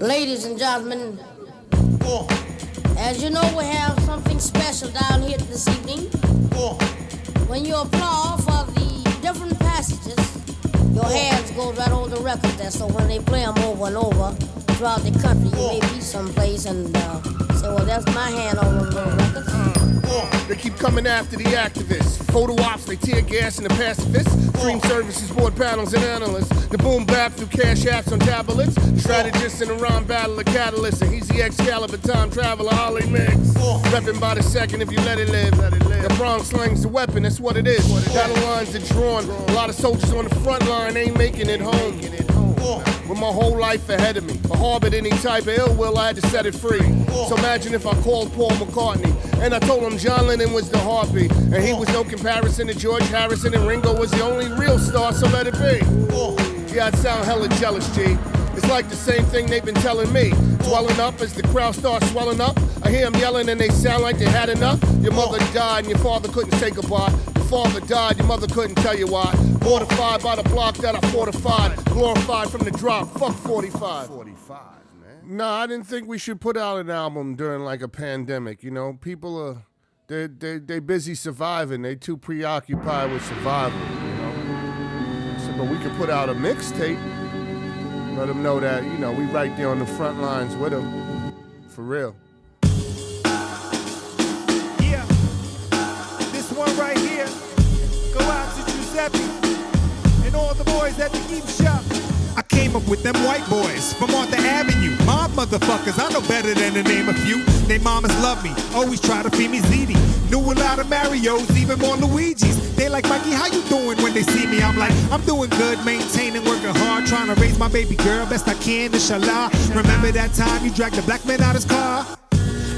Ladies and gentlemen, as you know, we have something special down here this evening. When you applaud for the different passages, your hands go right on the record there, so when they play them over and over throughout the country, you may be someplace and say, well, that's my hand on those little records. They keep coming after the activists. Photo ops, they tear gas and the pacifists. Stream services, board panels and analysts. The boom bap through cash apps on tablets. Strategists in a rhyme battle, a catalyst. And he's the Excalibur time traveler, Ollie Mix. Reppin' by the second if you let it live. The Bronx Slang's the weapon, that's what it is. Battle lines are drawn. A lot of soldiers on the front line ain't making it home. With my whole life ahead of me. If I harbored any type of ill will, I had to set it free. So imagine if I called Paul McCartney and I told him John Lennon was the heartbeat, and he was no comparison to George Harrison, and Ringo was the only real star, so let it be. Yeah, I'd sound hella jealous, G. It's like the same thing they've been telling me. Swelling up as the crowd starts swelling up. I hear them yelling and they sound like they had enough. Your mother died and your father couldn't say goodbye. Your father died, your mother couldn't tell you why. Mortified by the block that I fortified. Glorified from the drop, fuck 45. 45, man. Nah, I didn't think we should put out an album during like a pandemic. You know, people are, they busy surviving. They too preoccupied with survival, you know. So, but we could put out a mixtape. Let them know that, you know, we right there on the front lines with them. For real. Yeah. This one right here, go out to Giuseppe and all the boys at the Geek Shop. I came up with them white boys from Arthur Avenue. Mob motherfuckers, I know better than to name a few. They mamas love me, always try to feed me ziti. Knew a lot of Marios, even more Luigis. They like, Mikey, how you doing when they see me? I'm like, I'm doing good, maintaining, working hard, trying to raise my baby girl best I can, inshallah. Remember that time you dragged a black man out his car?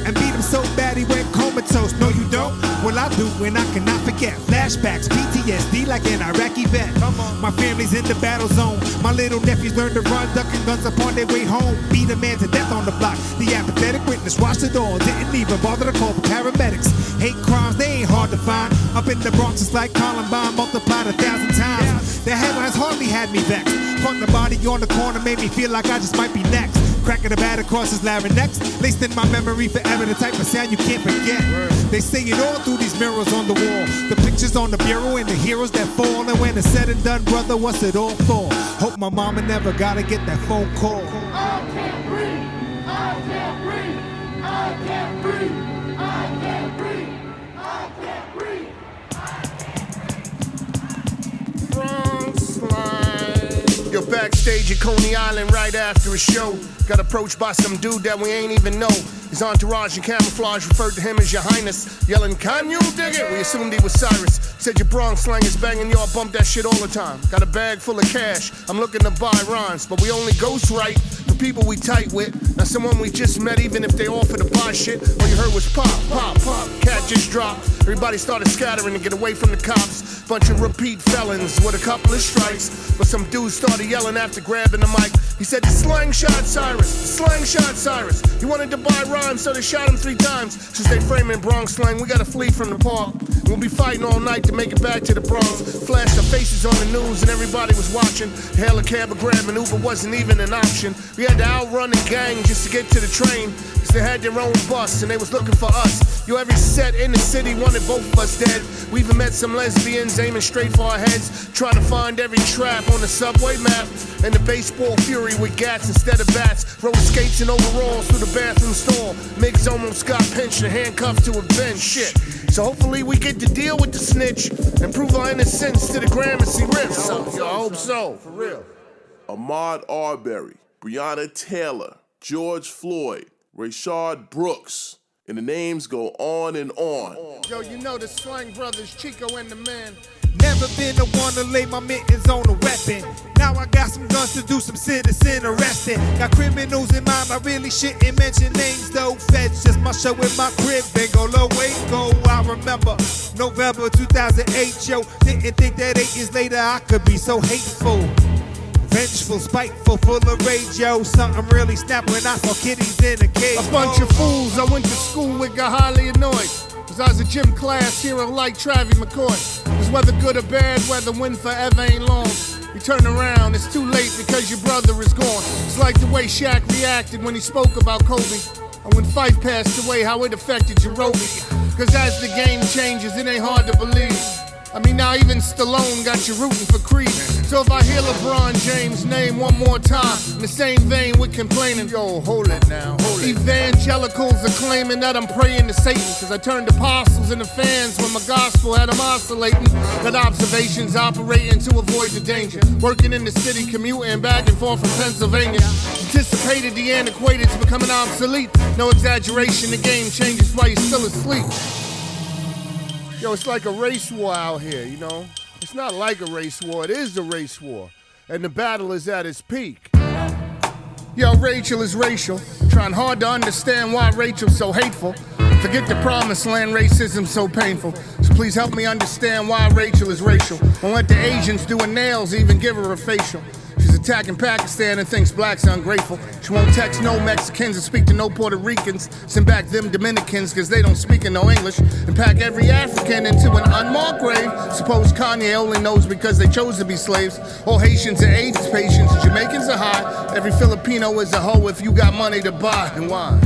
And beat him so bad he went comatose. No, you don't? Well, I do, and I cannot forget. Flashbacks, PTSD like an Iraqi vet. My family's in the battle zone. My little nephews learned to run, ducking guns upon their way home. Beat a man to death on the block. The apathetic witness watched it all. Didn't even bother to call the paramedics. Hate crimes, they ain't hard to find. Up in the Bronx, it's like Columbine, multiplied 1,000 times. The headlines hardly had me vexed. Caught the body on the corner made me feel like I just might be next. Cracking the bat across his larynx, laced in my memory forever, the type of sound you can't forget. They say it all through these mirrors on the wall. The pictures on the bureau and the heroes that fall. And when it's said and done, brother, what's it all for? Hope my mama never gotta get that phone call. I can't breathe, I can't breathe, I can't breathe, I can't breathe, I can't breathe. Bronx Slang. Yo, backstage at Coney Island right after a show. Got approached by some dude that we ain't even know. His entourage and camouflage referred to him as Your Highness. Yelling, can you dig it? We assumed he was Cyrus. Said your Bronx Slang is banging, y'all bump that shit all the time. Got a bag full of cash, I'm looking to buy rhymes. But we only ghostwrite for people we tight with. Not someone we just met, even if they offer to buy shit. All you heard was pop, pop, pop. Cat just dropped. Everybody started scattering to get away from the cops. Bunch of repeat felons with a couple of strikes. But some dudes started yelling after grabbing the mic. He said, the slang shot Cyrus, the slang shot Cyrus. He wanted to buy rhymes, so they shot him 3 times. Since they framing Bronx Slang, we gotta flee from the park. We'll be fighting all night to make it back to the Bronx. Flashed our faces on the news and everybody was watching. Hail a cab or grab an Uber wasn't even an option. We had to outrun the gang just to get to the train. Cause they had their own bus and they was looking for us. Yo, every set in the city wanted both of us dead. We even met some lesbians aiming straight for our heads. Trying to find every trap on the subway map. And the baseball fury with gats instead of bats. Roller skates and overalls through the bathroom stall. Miggs almost got pinched and handcuffed to a bench. Shit. So hopefully we get to deal with the snitch and prove our innocence to the Gramercy Riffs. Yo, I hope so. For real. Ahmaud Arbery, Breonna Taylor, George Floyd, Rayshard Brooks, and the names go on and on. Yo, you know the Slang Brothers, Chico and the Man. Never been the one to lay my mittens on a weapon. Now I got some guns to do some citizen arresting. Got criminals in mind, I really shouldn't mention names though. Feds just my show in my crib, bingo, low weight go. I remember November 2008, yo. Didn't think that 8 years later I could be so hateful. Vengeful, spiteful, full of rage, yo. Something really snapped when I saw kitties in a cage. A bunch of fools I went to school with got highly annoyed. Cause I was a gym class hero like Travie McCoy. Cause whether good or bad, whether win forever ain't long. You turn around, it's too late because your brother is gone. It's like the way Shaq reacted when he spoke about Kobe. And when Fife passed away, how it affected Jerobi. Cause as the game changes, it ain't hard to believe. I mean, now even Stallone got you rooting for Creed. So if I hear LeBron James' name one more time, in the same vein with complaining, yo, hold it now, hold it. Evangelicals are claiming that I'm praying to Satan, cause I turned apostles into fans when my gospel had them oscillating. Got observations operating to avoid the danger. Working in the city, commuting back and forth from Pennsylvania. Anticipated the antiquated's becoming obsolete. No exaggeration, the game changes while you're still asleep. Yo, it's like a race war out here, you know? It's not like a race war, it is a race war. And the battle is at its peak. Yo, Rachel is racial. Trying hard to understand why Rachel's so hateful. Forget the promised land, racism so painful. So please help me understand why Rachel is racial. Won't let the Asians doing nails even give her a facial. She's attacking Pakistan and thinks blacks are ungrateful. She won't text no Mexicans and speak to no Puerto Ricans. Send back them Dominicans cause they don't speak in no English. And pack every African into an unmarked grave. Suppose Kanye only knows because they chose to be slaves. All Haitians are AIDS patients, Jamaicans are high. Every Filipino is a hoe if you got money to buy. And why?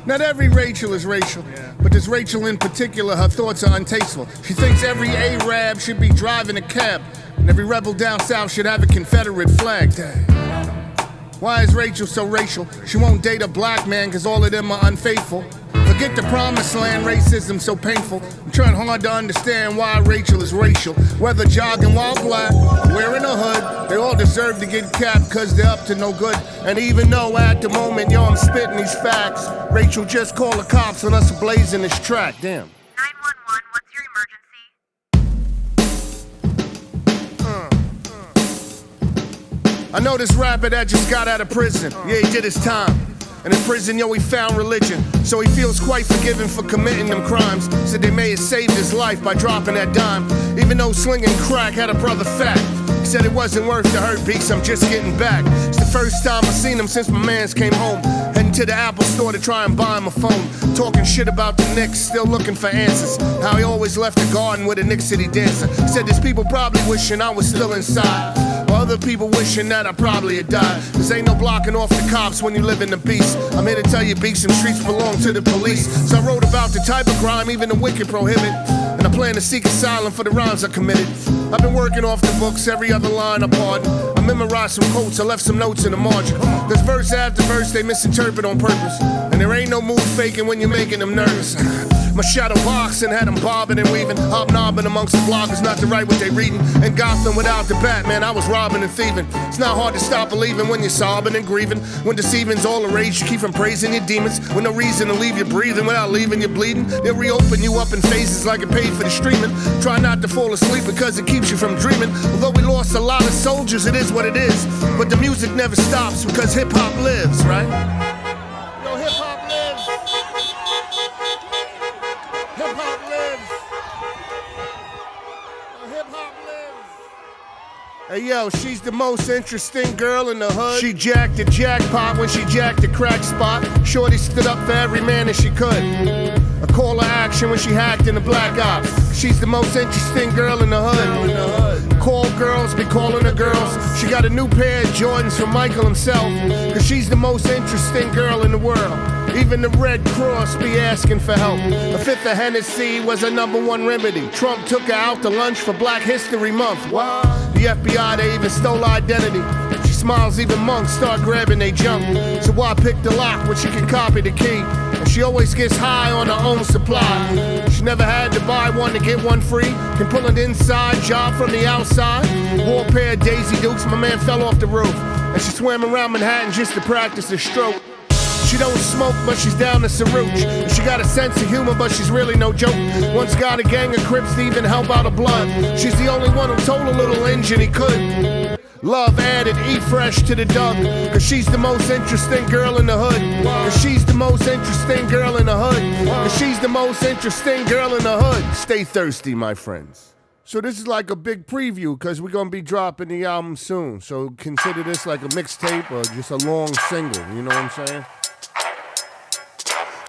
Not every Rachel is racial, but this Rachel in particular, her thoughts are untasteful. She thinks every Arab should be driving a cab. And every rebel down south should have a Confederate flag. Why is Rachel so racial? She won't date a black man cause all of them are unfaithful. Forget the promised land, racism so painful. I'm trying hard to understand why Rachel is racial. Whether jogging while black, wearing a hood, they all deserve to get capped cause they're up to no good. And even though at the moment, yo, I'm spitting these facts, Rachel just call the cops on us blazing this track, damn. 911, what's your emergency? I know this rapper that just got out of prison. Yeah, he did his time. And in prison, yo, he found religion. So he feels quite forgiven for committing them crimes. Said they may have saved his life by dropping that dime. Even though slinging crack had a brother fat. He said it wasn't worth the hurt beats, I'm just getting back. It's the first time I seen him since my mans came home. Heading to the Apple store to try and buy him a phone. Talking shit about the Knicks, still looking for answers. How he always left the garden with a Knicks City dancer. He said there's people probably wishing I was still inside. Other people wishing that I probably had died. Cause ain't no blocking off the cops when you live in the beast. I'm here to tell you beats and streets belong to the police. So I wrote about the type of crime even the wicked prohibit. And I plan to seek asylum for the rhymes I committed. I've been working off the books, every other line I pardon. I memorized some quotes, I left some notes in the margin. Cause verse after verse they misinterpret on purpose. And there ain't no mood faking when you're making them nervous. My shadow boxing had them bobbing and weaving, hobnobbing amongst the bloggers not to write what they reading. And Gotham without the Batman, I was robbing and thieving. It's not hard to stop believing when you're sobbing and grieving. When deceiving's all the rage, you keep from praising your demons. With no reason to leave you breathing without leaving you bleeding. They'll reopen you up in phases like it paid for the streaming. Try not to fall asleep because it keeps you from dreaming. Although we lost a lot of soldiers, it is what it is. But the music never stops because hip-hop lives, right? Yo, hip-hop lives. Hip-hop lives. Hip-hop lives. Hey yo, she's the most interesting girl in the hood. She jacked the jackpot when she jacked the crack spot. Shorty stood up for every man that she could. A call to action when she hacked in the black ops. She's the most interesting girl in the hood. Call girls, be calling her girls. She got a new pair of Jordans from Michael himself. Cause she's the most interesting girl in the world. Even the Red Cross be asking for help. A fifth of Hennessy was her #1 remedy. Trump took her out to lunch for Black History Month. Wow. The FBI, they even stole identity. She smiles, even monks start grabbing they junk. So why pick the lock when she can copy the key? And she always gets high on her own supply. She never had to buy one to get one free. Can pull an inside job from the outside. Wore a pair of Daisy Dukes, my man fell off the roof. And she swam around Manhattan just to practice her stroke. She don't smoke, but she's down to Saruch. She got a sense of humor, but she's really no joke. Once got a gang of Crips to even help out her blood. She's the only one who told a little engine he could. Love added E-Fresh to the Doug. Cause she's the most interesting girl in the hood. Cause she's the most interesting girl in the hood. Cause she's the most interesting girl in the hood. Stay thirsty, my friends. So this is like a big preview because we're going to be dropping the album soon. So consider this like a mixtape or just a long single. You know what I'm saying?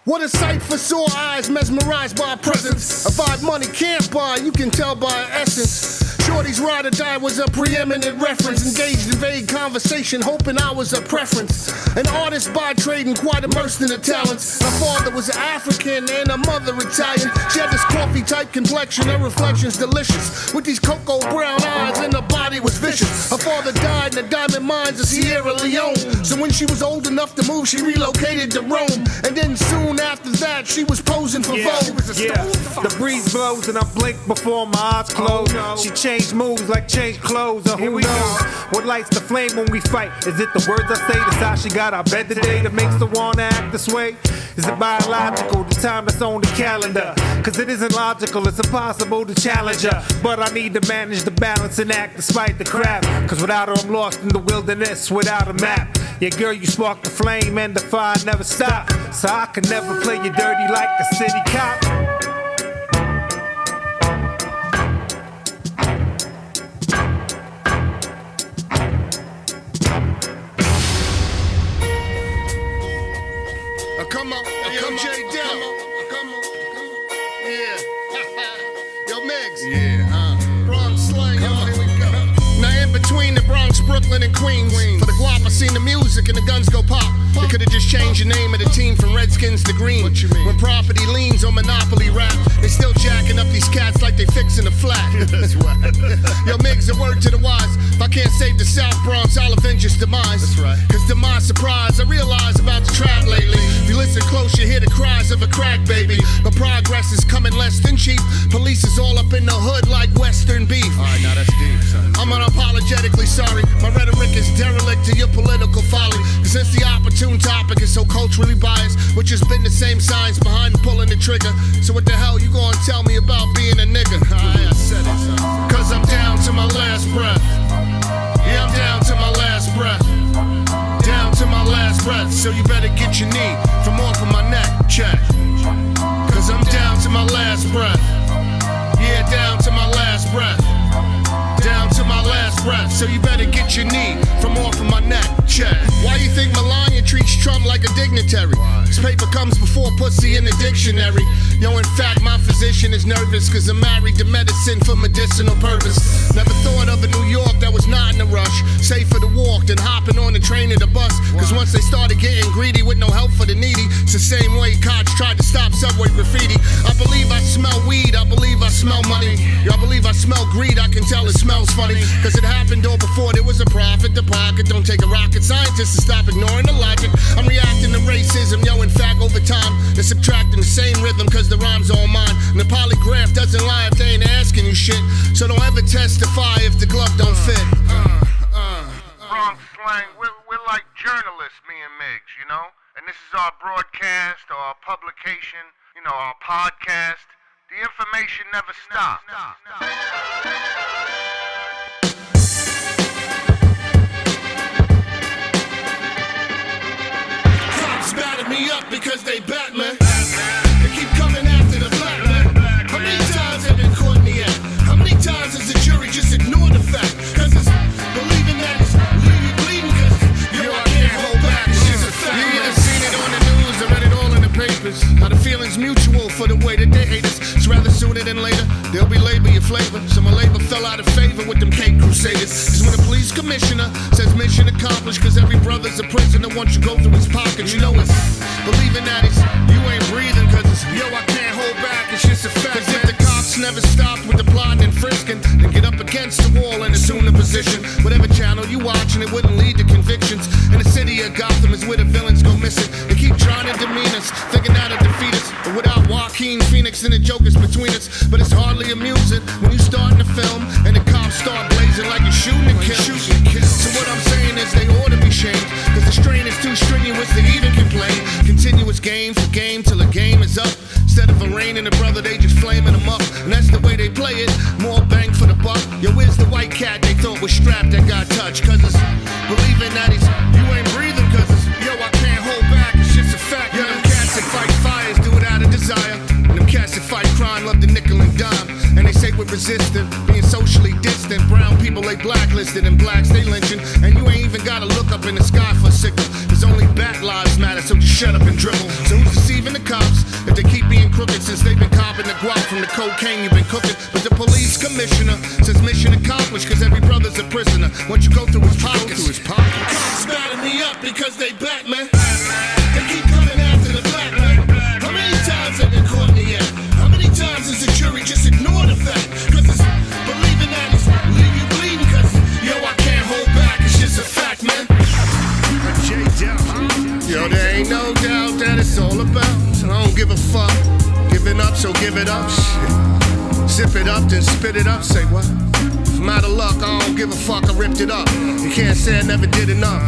What a sight for sore eyes, mesmerized by our presence. A vibe money can't buy, you can tell by our essence. Shorty's ride or die was a preeminent reference. Engaged in vague conversation, hoping I was a preference. An artist by trade and quite immersed in her talents. Her father was African and her mother Italian. She had this coffee-type complexion, her reflection's delicious. With these cocoa brown eyes and her body was vicious. Her father died in the diamond mines of Sierra Leone. So when she was old enough to move, she relocated to Rome. And then soon after that, she was posing for Vogue. The breeze blows and I blink before my eyes close. She changed moves like changed clothes, or who knows what lights the flame when we fight. Is it the words I say? That's how she got out of bed today that makes her wanna act this way? Is it biological, the time that's on the calendar? Cause it isn't logical, it's impossible to challenge her. But I need to manage the balance and act despite the crap. Cause without her I'm lost in the wilderness without a map. Yeah girl, you spark the flame and the fire never stop. So I can never play you dirty like a city cop. Come on, yo, J. Dell. Come on. Yeah. Yo, Migs. Yeah, Bronx Slang, yo, here we go. Now, in between the Bronx, Brooklyn, and Queens, for the guap, I seen the music and the guns go pop. They could've just changed the name of the team from Redskins to Green. What you mean? When property leans on Monopoly rap, they still jacking up these cats like they fixing a flat. That's right. Yo, Migs, a word to the wise. If I can't save the South Bronx, I'll avenge its demise. That's right. Cause to my surprise, I realize about the trap lately. If you listen close, you hear the cries of a crack baby. But progress is coming less than cheap. Police is all up in the hood like Western beef. Alright, now that's deep, son. I'm unapologetically sorry. My rhetoric is derelict to your political folly. Since the opportune topic is so culturally biased, which has been the same signs behind pulling the trigger. So what the hell you gonna tell me about being a nigga? I said it, son. Cause I'm down to my last breath. Yeah, I'm down to my last breath. Down to my last breath. So you better get your knee from off of my neck. Check. Cause I'm down to my last breath. Yeah, down to my last breath. Down to my last breath. So you better get your knee from off of my neck. Check. Why you think Melania treats Trump like a dignitary? This paper comes before pussy in the dictionary. Yo, in fact, my physician is nervous cause I'm married to medicine for medicinal purpose. Never thought of a New York that was not in a rush. Safer to walk than hopping on the train or the bus. Cause once they started getting greedy with no help for the needy, it's the same way cops tried to stop subway graffiti. I believe I smell weed, I believe I smell money. Y'all believe I smell greed, I can tell it smells funny. Cause it happened all before there was a profit to pocket. Don't take a rocket scientist to stop ignoring the logic. I'm reacting to racism, yo, in fact, over time, they're subtracting the same rhythm cause the rhyme's all mine. And the polygraph doesn't lie if they ain't asking you shit. So don't ever testify if the glove don't fit. Bronx Slang, we're like journalists, me and Migs, you know? And this is our broadcast, or our publication, you know, our podcast. The information never stops. Cops batted me up because they Batman. They keep coming after the black man. How many times have been caught in the act? How many times has the jury just ignored the fact? Cause it's believing that it's bleeding cause yo, I can't hold back. It's just a fact. You either seen it on the news or read it all in the papers. How the feeling's mutual for the way that they hate us. It's rather sooner than later. They'll be labor your flavor. So my labor fell out of favor with them cake crusaders. Cause when the police commissioner says mission accomplished, cause every brother's a prisoner once you go through his pockets, you know it's believing that it's you ain't breathing cause it's yo, I can't hold back. It's just a fact. Cause if the cops never stopped with the plotting and frisking, then get up against the wall and assume the position. Whatever channel you watching, it wouldn't lead to convictions. And the city of Gotham is where the villains go missing. They keep trying to demean us, thinking how to defeat us. But without Joaquin Phoenix and the Jokers between us. But it's hardly amusing when you start the film and the cops start blazing like you're shooting and killing. So what I'm saying is they ought to be shamed, cause the strain is too strenuous to even complain. Continuous game for game till the game is up. Instead of arraigning a brother, they just flaming them up. And that's the way they play it, more bang for the buck. Yo, where's the white cat they thought was strapped that got touched? Cause it's believing that he's, you ain't breathing cause it's, yo, I can't hold back, it's just a fact. Yo, them cats that fight fires do it out of desire. And them cats that fight crime love the nickel and dime. And they say we're resistant, being socially distant. Brown people they blacklisted and blacks they lynching. And you ain't even gotta look up in the sky for a signal. Cause only bat lives matter, so just shut up and dribble. So who's deceiving the cops if they keep being crooked since they've been copping the guap from the cocaine you've been cooking? But the police come commissioner says mission accomplished, cause every brother's a prisoner. Once you go through his pockets, cops batting me up because they back, man. They keep coming after the black man. How many times have they caught me at? How many times has the jury just ignored the fact? Cause it's believing that it's leave you bleeding, cause yo, I can't hold back, it's just a fact, man. Yo, there ain't no doubt that it's all about. So I don't give a fuck. Giving up, so give it up. Shit. Zip it up, then spit it up. Say what? If I'm out of luck, I don't give a fuck. I ripped it up. You can't say I never did enough.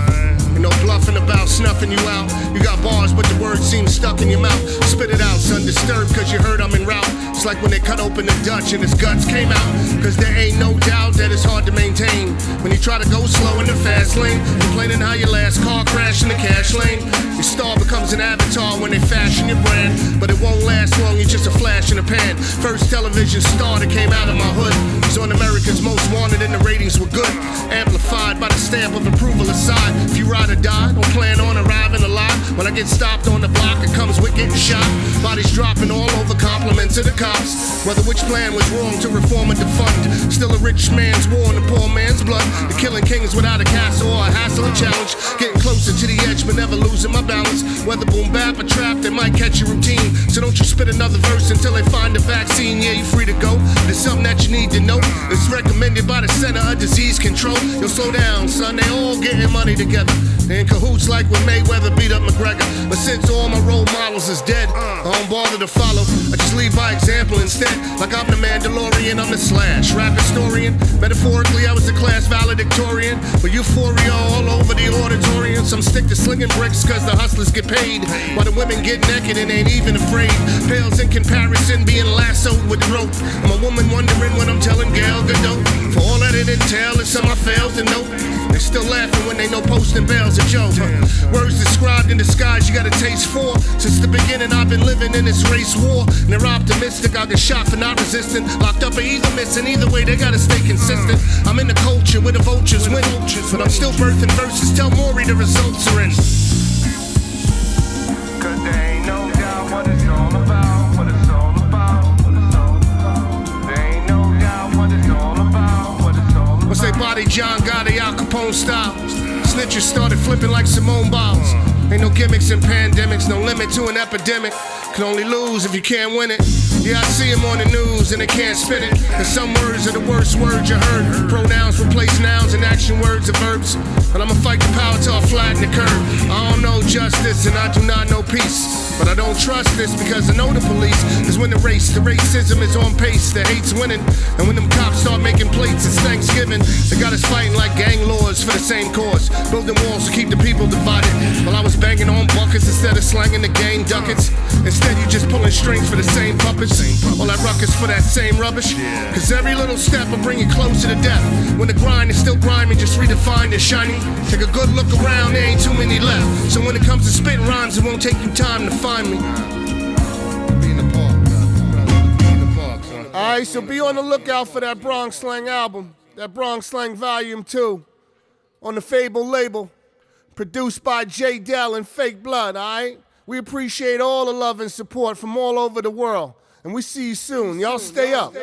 Ain't no bluffing about snuffing you out. You got bars, but the words seem stuck in your mouth. Spit it out, son, disturbed, cause you heard I'm en route. It's like when they cut open the Dutch and his guts came out. Cause there ain't no doubt that it's hard to maintain. When you try to go slow in the fast lane, complaining how your last car crashed in the cash lane. Your star becomes an avatar when they fashion your brand. But it won't last long, you're just a flash in the pan. First television star that came out of my hood was on America's Most Wanted and the ratings were good. Amplified by the stamp of approval aside. If you ride or die, don't plan on arriving alive. When I get stopped on the block, it comes with getting shot. Bodies dropping all over, compliments to the cops. Whether which plan was wrong to reform or defund. Still a rich man's war and a poor man's blood. The killing kings without a castle or a hassle and challenge. Getting closer to the edge but never losing my balance. Whether boom bap or trap, they might catch your routine. So don't you spit another verse until they find the vaccine. Yeah, you're free to go. There's something that you need to know. It's recommended by the Center of Disease Control. Yo, slow down, son, they all getting money together. They in cahoots like when Mayweather beat up McGregor. But since all my role models is dead, I don't bother to follow. I just lead by example instead. Like I'm the Mandalorian, I'm the Slash rap historian. Metaphorically, I was the class valedictorian. With euphoria all over the auditorium. Some stick to slinging bricks cause the hustlers get paid. While the women get naked and ain't even afraid. Pales in comparison, being lassoed with the rope. I'm a woman wondering when I'm telling Gal Gadot. For all that it entails, it's some I failed to know. They still laughing when they know posting bail's a joke. Words described in disguise you got a taste for. Since the beginning I've been living in this race war. And they're optimistic, I'll get shot for not resisting. Locked up or either missing, either way they gotta stay consistent. I'm in the culture where the vultures win. But I'm still birthing verses, tell Maury the results are in. Cause there ain't no doubt what it's all about, what it's all about, what it's all about. There ain't no doubt what it's all about, what it's all about. Once they body John Gotti, Al Capone style. Snitches started flipping like Simone Biles. Ain't no gimmicks in pandemics, no limit to an epidemic. Can only lose if you can't win it. Yeah, I see them on the news and they can't spit it. And some words are the worst words you heard. Pronouns replace nouns and action words are verbs. But I'ma fight the power till I flatten the curve. I don't know justice and I do not know peace. But I don't trust this because I know the police is when the racism is on pace, the hate's winning. And when them cops start making plates, it's Thanksgiving. They got us fighting like gang lords for the same cause. Building walls to keep the people divided. While I was banging on buckets instead of slanging the game ducats. Instead you just pulling strings for the same puppets. All that ruckus for that same rubbish. Cause every little step will bring you closer to death. When the grind is still grinding, just redefine the shiny. Take a good look around, there ain't too many left. So when it comes to spitting rhymes, it won't take you time to find me. Alright, so be on the lookout for that Bronx Slang album. That Bronx Slang Volume 2. On the Fable label. Produced by J. Dell and Fake Blood, alright? We appreciate all the love and support from all over the world. And we see you soon. Y'all stay up.